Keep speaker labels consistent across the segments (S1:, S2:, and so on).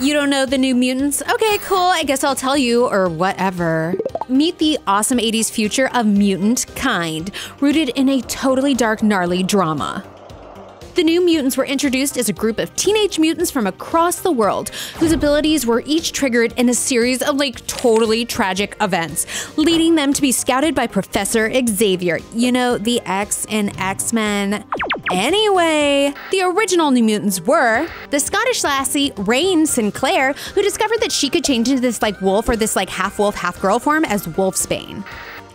S1: You don't know the New Mutants? Okay, cool, I guess I'll tell you, or whatever. Meet the awesome 80s future of mutant kind, rooted in a totally dark, gnarly drama. The New Mutants were introduced as a group of teenage mutants from across the world, whose abilities were each triggered in a series of totally tragic events, leading them to be scouted by Professor Xavier. You know, the X in X-Men. Anyway, the original New Mutants were the Scottish lassie Rain Sinclair, who discovered that she could change into this wolf or this half wolf, half girl form as Wolfsbane.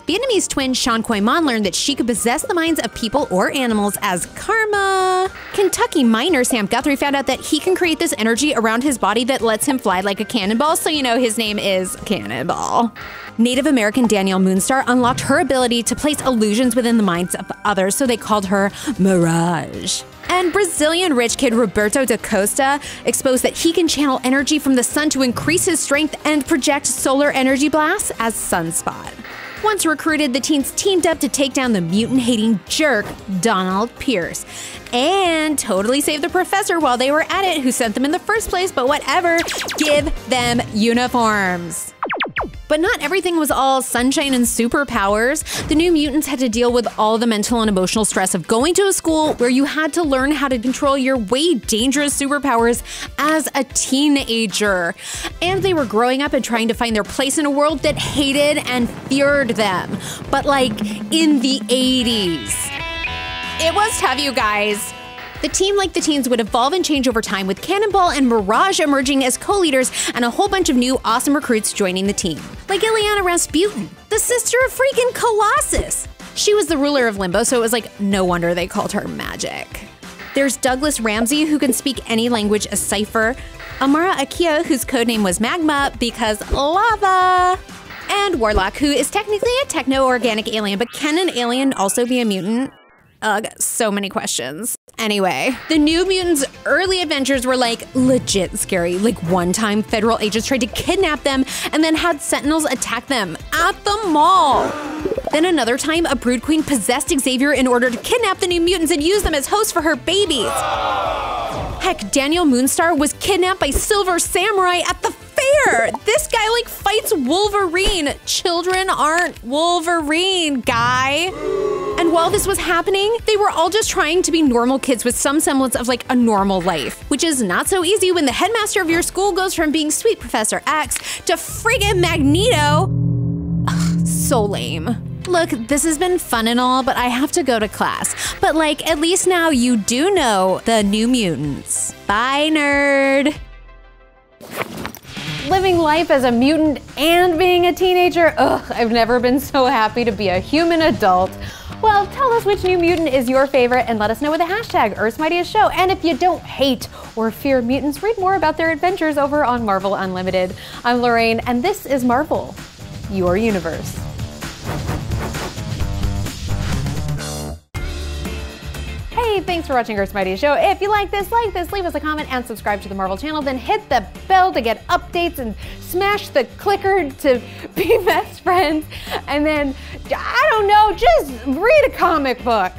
S1: Vietnamese twin Sean Khoi Mon learned that she could possess the minds of people or animals as Karma. Kentucky miner Sam Guthrie found out that he can create this energy around his body that lets him fly like a cannonball, so you know his name is Cannonball. Native American Danielle Moonstar unlocked her ability to place illusions within the minds of others, so they called her Mirage. And Brazilian rich kid Roberto da Costa exposed that he can channel energy from the sun to increase his strength and project solar energy blasts as Sunspot. Once recruited, the teens teamed up to take down the mutant-hating jerk, Donald Pierce, and totally save the professor while they were at it, who sent them in the first place, but whatever, give them uniforms. But not everything was all sunshine and superpowers. The New Mutants had to deal with all the mental and emotional stress of going to a school where you had to learn how to control your way dangerous superpowers as a teenager. And they were growing up and trying to find their place in a world that hated and feared them. But in the 80s. It was tough, you guys. The team, like the teens, would evolve and change over time, with Cannonball and Mirage emerging as co-leaders and a whole bunch of new awesome recruits joining the team. Like Ileana Rasputin, the sister of freaking Colossus. She was the ruler of Limbo, so it was no wonder they called her Magic. There's Douglas Ramsey, who can speak any language as Cypher, Amara Akia, whose codename was Magma because lava, and Warlock, who is technically a techno-organic alien, but can an alien also be a mutant? Ugh, so many questions. Anyway, the New Mutants' early adventures were legit scary. One time, federal agents tried to kidnap them and then had sentinels attack them at the mall. Then another time, a brood queen possessed Xavier in order to kidnap the New Mutants and use them as hosts for her babies. Heck, Danielle Moonstar was kidnapped by Silver Samurai at the fair. This guy fights Wolverine. Children aren't Wolverine, guy. And while this was happening, they were all just trying to be normal kids with some semblance of a normal life, which is not so easy when the headmaster of your school goes from being sweet Professor X to friggin' Magneto. Ugh, so lame. Look, this has been fun and all, but I have to go to class. But at least now you do know the New Mutants. Bye, nerd. Living life as a mutant and being a teenager, ugh, I've never been so happy to be a human adult. Well, tell us which New Mutant is your favorite and let us know with the hashtag Earth's Mightiest Show. And if you don't hate or fear mutants, read more about their adventures over on Marvel Unlimited. I'm Lorraine, and this is Marvel, your universe. Hey, thanks for watching Earth's Mightiest Show. If you like this, leave us a comment and subscribe to the Marvel channel. Then hit the bell to get updates and smash the clicker to be best friends. And then, I don't know, just read a comic book.